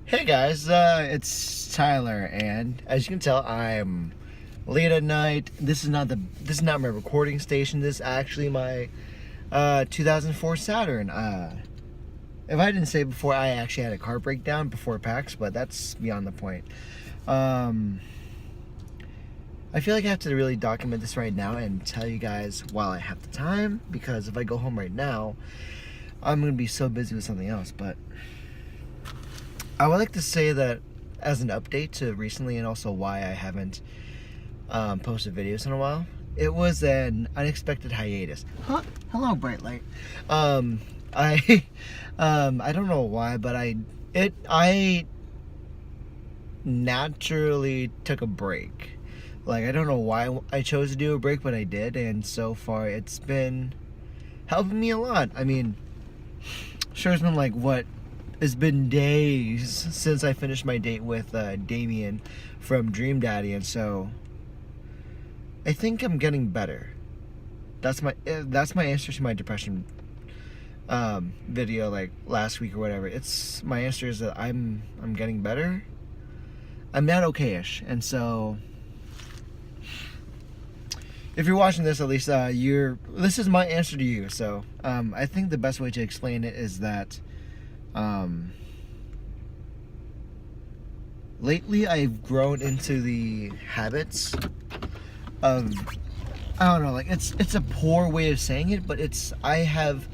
Hey guys, it's Tyler, and as you can tell, I'm late at night. This is not my recording station. This is actually my 2004 Saturn. If I didn't say before, I actually had a car breakdown before PAX, but that's beyond the point. I feel like I have to really document this right now and tell you guys while I have the time, because if I go home right now, I'm gonna be so busy with something else. But I would like to say that as an update to recently, and also why I haven't posted videos in a while, it was an unexpected hiatus. Huh? Hello, bright light. I don't know why, but I naturally took a break. Like, I don't know why I chose to do a break, but I did, and so far it's been helping me a lot. I mean, sure, it's been like it's been days since I finished my date with Damien from Dream Daddy, and so I think I'm getting better. That's my answer to my depression video, like last week or whatever. It's my answer is that I'm getting better. I'm not okayish, and so if you're watching this, at least this is my answer to you. So I think the best way to explain it is that lately I've grown into the habits of, I don't know, like it's a poor way of saying it, but I have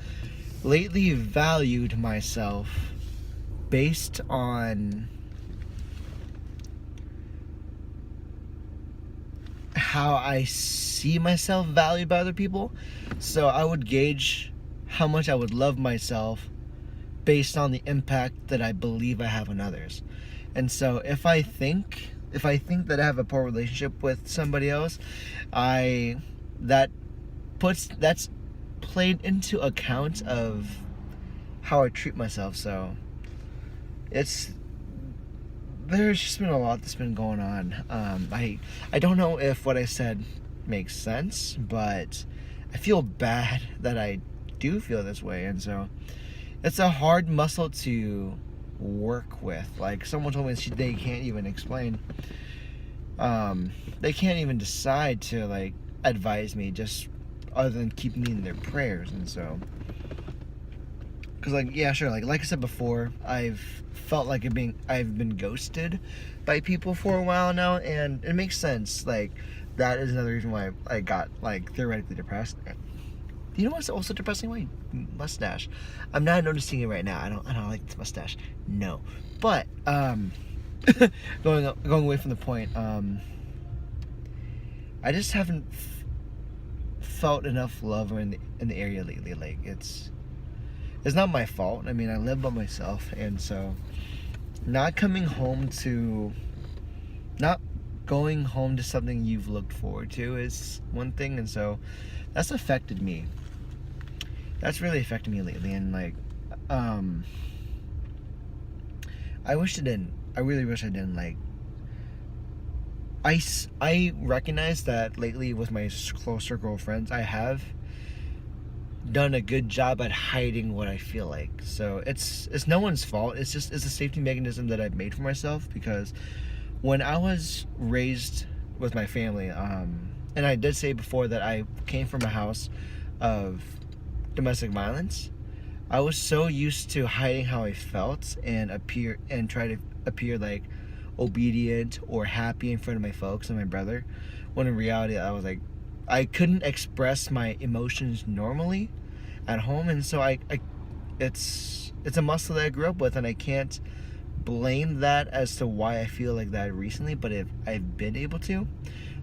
lately valued myself based on how I see myself valued by other people. So I would gauge how much I would love myself based on the impact that I believe I have on others. And so if I think that I have a poor relationship with somebody else, that's played into account of how I treat myself. So there's just been a lot that's been going on. I don't know if what I said makes sense, but I feel bad that I do feel this way, and so it's a hard muscle to work with. Like, someone told me they can't even explain. They can't even decide to, like, advise me, just other than keeping me in their prayers. And so, because, like, yeah, sure, like I said before, I've felt like I've been ghosted by people for a while now, and it makes sense. Like, that is another reason why I got, like, theoretically depressed. You know what's also depressing? My mustache. I'm not noticing it right now. I don't like this mustache. No. But going away from the point, I just haven't felt enough love in the area lately. Like, it's not my fault. I mean, I live by myself, and so not going home to something you've looked forward to is one thing, and so that's affected me. That's really affected me lately, and like, I really wish I didn't. Like, I recognize that lately with my close circle of friends, I have done a good job at hiding what I feel like. So it's no one's fault. It's a safety mechanism that I've made for myself, because when I was raised with my family, and I did say before that I came from a house of domestic violence, I was so used to hiding how I felt and try to appear like obedient or happy in front of my folks and my brother, when in reality I couldn't express my emotions normally at home. And so it's a muscle that I grew up with, and I can't blame that as to why I feel like that recently, but if I've been able to.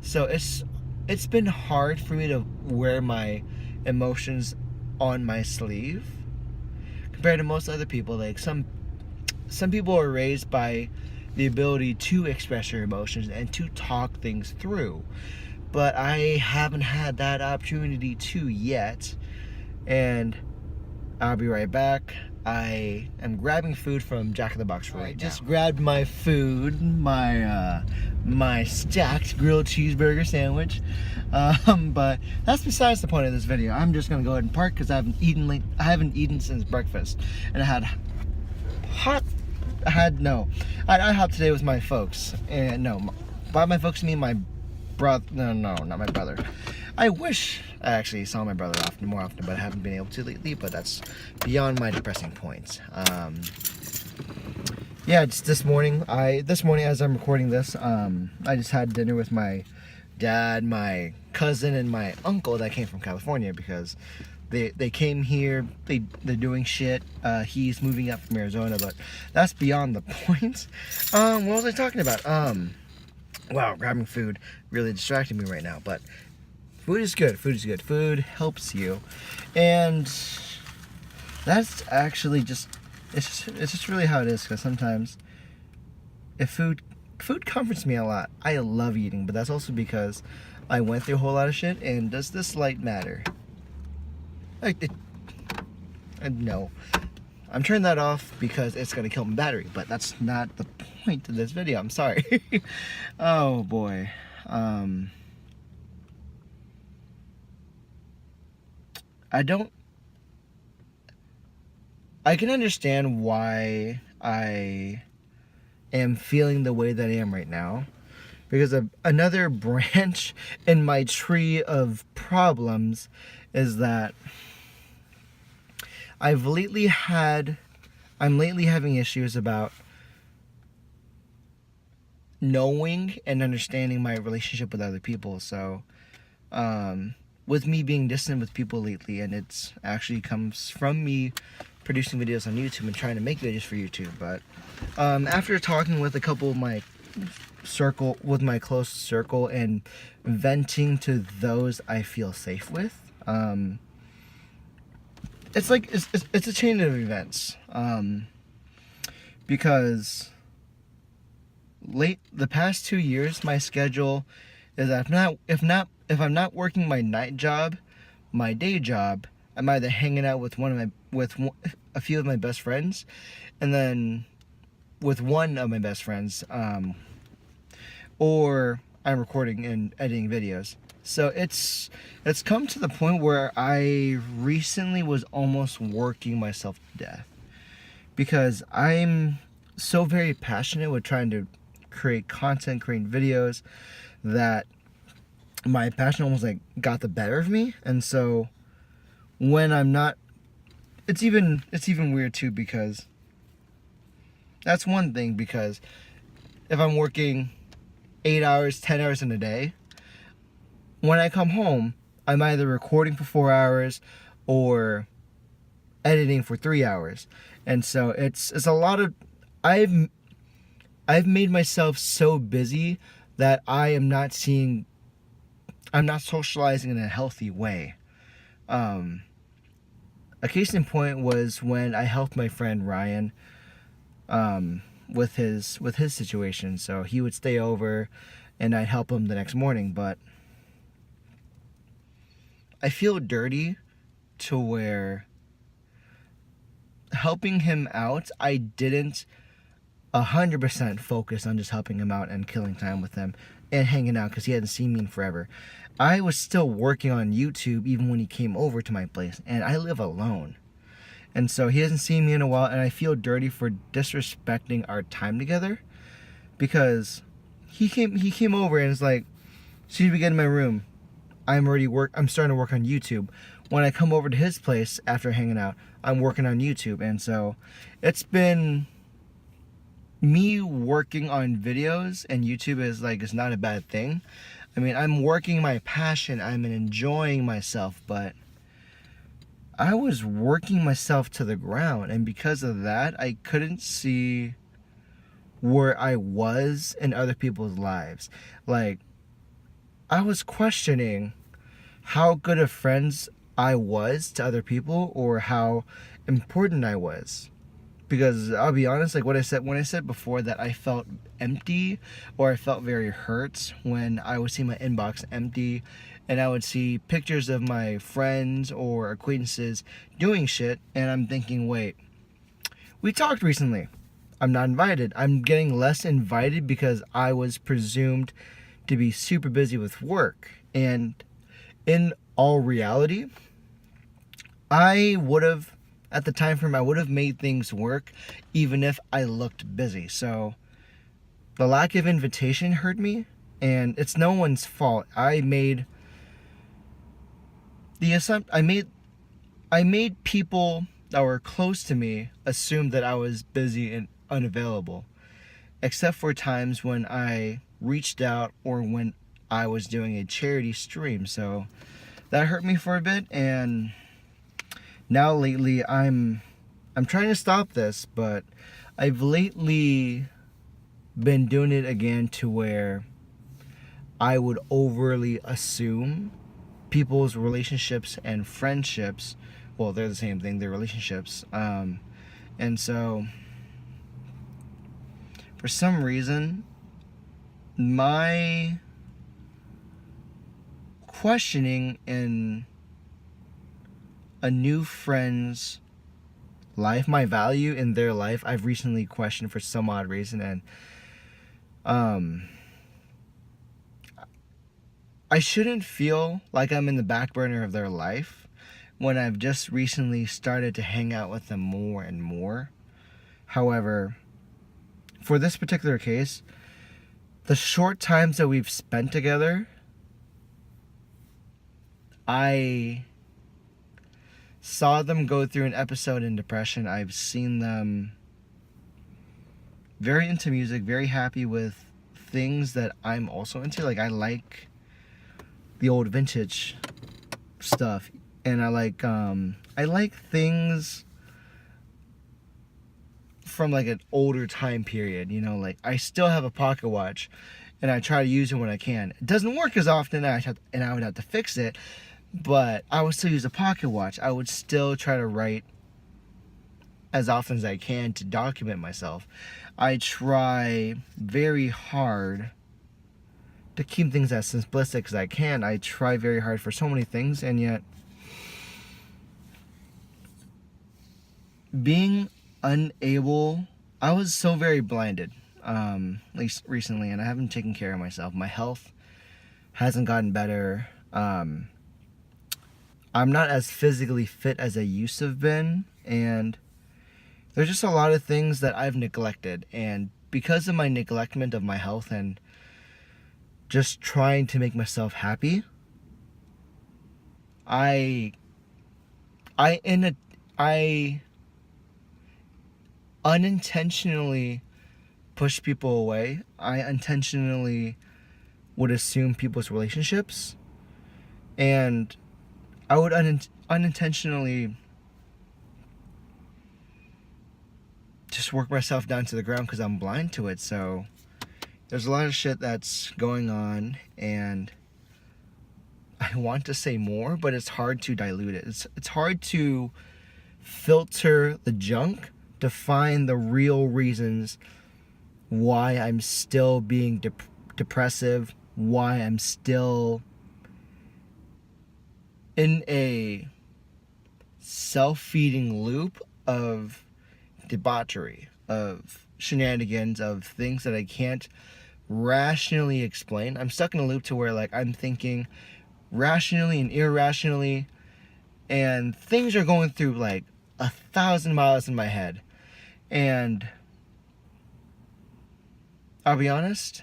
So it's been hard for me to wear my emotions on my sleeve compared to most other people. Like, some people are raised by the ability to express your emotions and to talk things through, but I haven't had that opportunity to yet. And I'll be right back. I am grabbing food from Jack in the Box right now. Just grabbed my food, my stacked grilled cheeseburger sandwich. But that's besides the point of this video. I'm just gonna go ahead and park because I haven't eaten since breakfast, and I had hot I hopped today with my folks, and no, by my folks I mean my brother. No, not my brother. I wish I actually saw my brother more often, but I haven't been able to lately. But that's beyond my depressing points. Yeah, just this morning as I'm recording this, I just had dinner with my dad, my cousin, and my uncle that came from California because they came here. They're doing shit. He's moving up from Arizona, but that's beyond the point. What was I talking about? Wow, grabbing food really distracted me right now. But food is good. Food is good. Food helps you, and that's actually just it's just really how it is. Because sometimes if food comforts me a lot. I love eating, but that's also because I went through a whole lot of shit. And does this light matter? No. I'm turning that off because it's gonna kill my battery, but that's not the point of this video. I'm sorry. Oh boy. I can understand why I am feeling the way that I am right now, because another branch in my tree of problems is that I'm lately having issues about knowing and understanding my relationship with other people. So, with me being distant with people lately, and it's actually comes from me producing videos on YouTube and trying to make videos for YouTube. But after talking with a couple of my close circle and venting to those I feel safe with, it's like it's a chain of events, because the past 2 years my schedule is that if I'm not working my night job, my day job, I'm either hanging out with a few of my best friends, and then with one of my best friends, or I'm recording and editing videos. So it's come to the point where I recently was almost working myself to death, because I'm so very passionate with trying to create content, create videos, that my passion almost like got the better of me. And so when I'm not, it's even weird too, because that's one thing, because if I'm working 8 hours, 10 hours in a day, when I come home, I'm either recording for 4 hours or editing for 3 hours. And so it's a lot of, I've made myself so busy that I'm not socializing in a healthy way. A case in point was when I helped my friend Ryan with his situation. So he would stay over and I'd help him the next morning, but I feel dirty to where helping him out, I didn't 100% focus on just helping him out and killing time with him and hanging out, because he hadn't seen me in forever. I was still working on YouTube even when he came over to my place, and I live alone. And so he hasn't seen me in a while, and I feel dirty for disrespecting our time together, because he came over and it's like, as soon as we get in my room, I'm starting to work on YouTube. When I come over to his place after hanging out, I'm working on YouTube. And so it's been me working on videos, and YouTube is not a bad thing. I mean, I'm working my passion, I'm enjoying myself, but I was working myself to the ground, and because of that, I couldn't see where I was in other people's lives. Like, I was questioning how good of friends I was to other people, or how important I was. Because I'll be honest, like when I said before that I felt empty, or I felt very hurt when I would see my inbox empty and I would see pictures of my friends or acquaintances doing shit, and I'm thinking, wait, we talked recently. I'm not invited. I'm getting less invited because I was presumed to be super busy with work. And in all reality, I would have at the time frame, I would have made things work even if I looked busy. So the lack of invitation hurt me, and it's no one's fault. I made people that were close to me assume that I was busy and unavailable, except for times when I reached out or when I was doing a charity stream. So that hurt me for a bit, and now lately I'm trying to stop this, but I've lately been doing it again to where I would overly assume people's relationships and friendships. Well, they're the same thing, they're relationships. And so for some reason, my questioning in a new friend's life, my value in their life, I've recently questioned for some odd reason, and I shouldn't feel like I'm in the back burner of their life when I've just recently started to hang out with them more and more. However, for this particular case, the short times that we've spent together, I saw them go through an episode in depression. I've seen them very into music, very happy with things that I'm also into. Like, I like the old vintage stuff, and I like things from like an older time period, you know. Like, I still have a pocket watch and I try to use it when I can. It doesn't work as often, and I would have to fix it, but I would still use a pocket watch. I would still try to write as often as I can to document myself. I try very hard to keep things as simplistic as I can. I try very hard for so many things, and yet being unable, I was so very blinded, at least recently, and I haven't taken care of myself. My health hasn't gotten better. I'm not as physically fit as I used to have been, and there's just a lot of things that I've neglected, and because of my neglectment of my health and just trying to make myself happy, I unintentionally push people away. I intentionally would assume people's relationships, and I would unintentionally just work myself down to the ground because I'm blind to it. So there's a lot of shit that's going on, and I want to say more, but it's hard to dilute it. It's hard to filter the junk to find the real reasons why I'm still being depressive, why I'm still in a self-feeding loop of debauchery, of shenanigans, of things that I can't rationally explain. I'm stuck in a loop to where, like, I'm thinking rationally and irrationally, and things are going through like 1,000 miles in my head. And I'll be honest,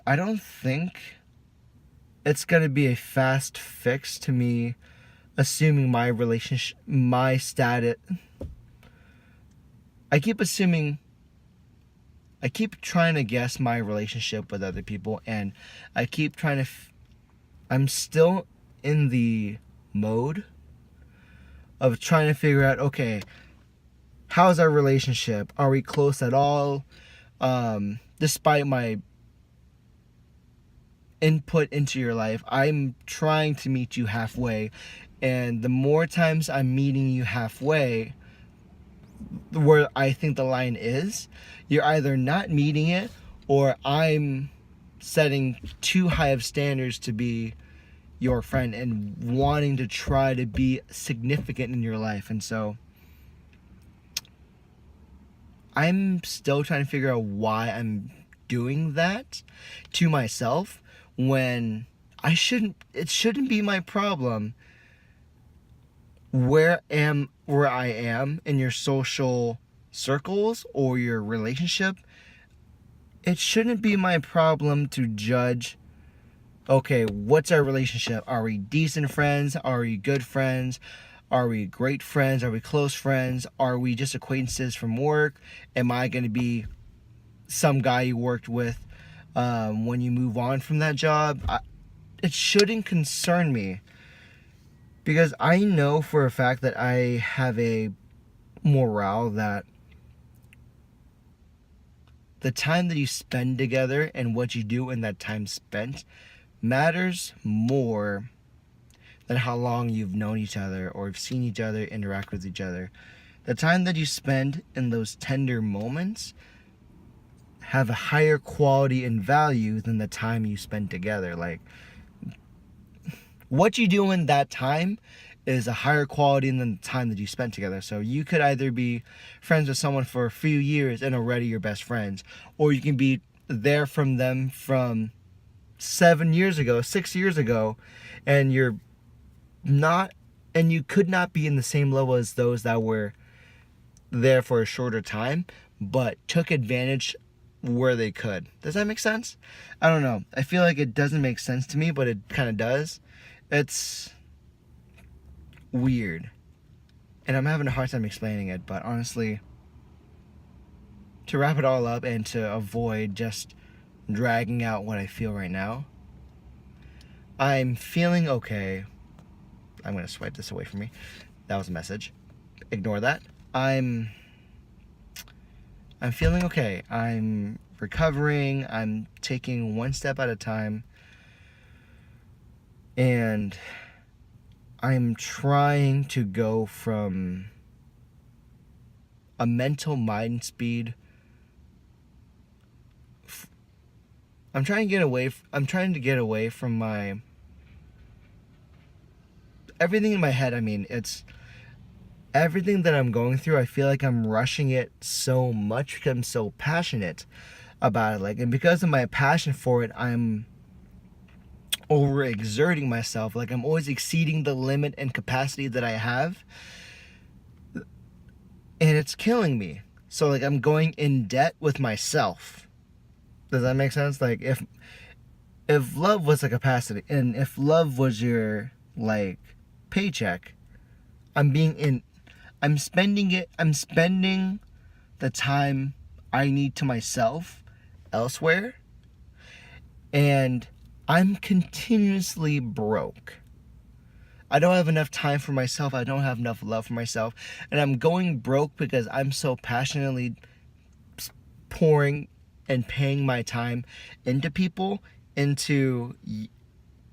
I don't think it's gonna be a fast fix to me assuming my relationship, my status. I keep trying to guess my relationship with other people, and I keep trying to I'm still in the mode of trying to figure out, okay, how's our relationship? Are we close at all? Despite my input into your life, I'm trying to meet you halfway, and the more times I'm meeting you halfway, where I think the line is, you're either not meeting it, or I'm setting too high of standards to be your friend and wanting to try to be significant in your life. And so I'm still trying to figure out why I'm doing that to myself when it shouldn't be my problem where I am in your social circles or your relationship. It shouldn't be my problem to judge, okay, what's our relationship? Are we decent friends? Are we good friends? Are we great friends? Are we close friends? Are we just acquaintances from work? Am I going to be some guy you worked with when you move on from that job? It shouldn't concern me, because I know for a fact that I have a morale that the time that you spend together and what you do in that time spent matters more than how long you've known each other or have seen each other interact with each other. The time that you spend in those tender moments have a higher quality and value than the time you spend together. Like, what you do in that time is a higher quality than the time that you spent together. So you could either be friends with someone for a few years and already you're best friends, or you can be there from them from 7 years ago, 6 years ago, and you're not, and you could not be in the same level as those that were there for a shorter time but took advantage where they could. Does that make sense? I don't know. I feel like it doesn't make sense to me, but it kind of does. It's weird, and I'm having a hard time explaining it, but honestly, to wrap it all up and to avoid just dragging out what I feel right now, I'm feeling okay. I'm going to swipe this away from me. That was a message. Ignore that. I'm feeling okay. I'm recovering. I'm taking one step at a time. And I'm trying to go from a mental mind speed. I'm trying to get away from my everything in my head. I mean, it's everything that I'm going through. I feel like I'm rushing it so much because I'm so passionate about it. Like, and because of my passion for it, I'm overexerting myself. Like, I'm always exceeding the limit and capacity that I have, and it's killing me. So, like, I'm going in debt with myself. Does that make sense? Like, if love was a capacity, and if love was your, like, paycheck, I'm spending the time I need to myself elsewhere, and I'm continuously broke. I don't have enough time for myself. I don't have enough love for myself, and I'm going broke because I'm so passionately pouring and paying my time into people, into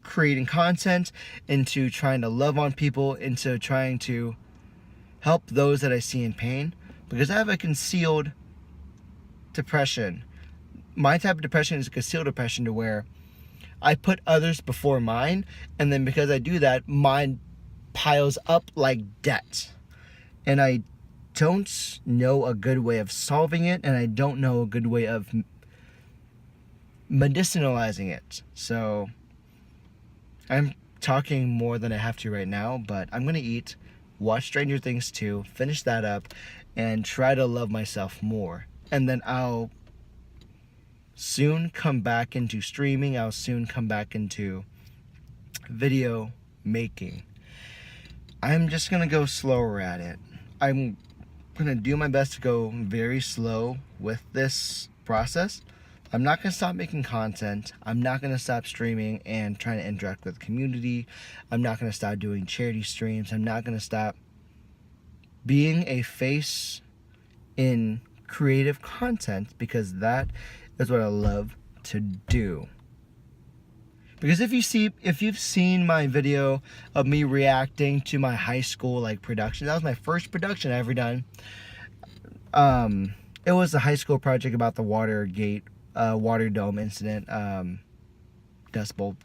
creating content, into trying to love on people, into trying to help those that I see in pain, because I have a concealed depression. My type of depression is a concealed depression, to where I put others before mine, and then because I do that, mine piles up like debt. And I don't know a good way of solving it, and I don't know a good way of medicinalizing it. So I'm talking more than I have to right now, but I'm going to eat, watch Stranger Things 2, finish that up, and try to love myself more. And then I'll soon come back into streaming. I'll soon come back into video making. I'm just going to go slower at it. I'm going to do my best to go very slow with this process. I'm not going to stop making content. I'm not going to stop streaming and trying to interact with the community. I'm not going to stop doing charity streams. I'm not going to stop being a face in creative content, because that is what I love to do. Because if you've seen my video of me reacting to my high school, like, production, that was my first production I ever done. It was a high school project about the water dome incident, dust bowl,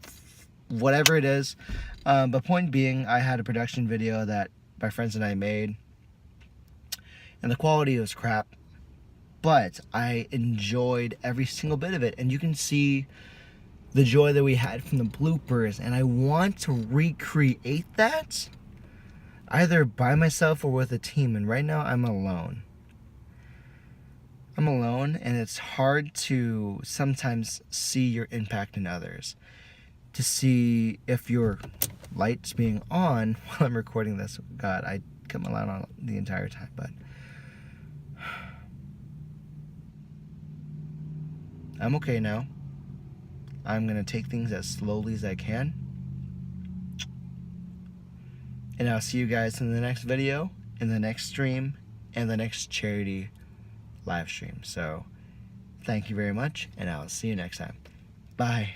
whatever it is. But point being, I had a production video that my friends and I made, and the quality was crap, but I enjoyed every single bit of it. And you can see the joy that we had from the bloopers, and I want to recreate that either by myself or with a team. And right now I'm alone. And it's hard to sometimes see your impact in others, to see if your light's being on while I'm recording this. God, I kept my light on the entire time, but I'm okay now. I'm gonna take things as slowly as I can, and I'll see you guys in the next video, in the next stream, and the next charity live stream. So thank you very much, and I'll see you next time. Bye.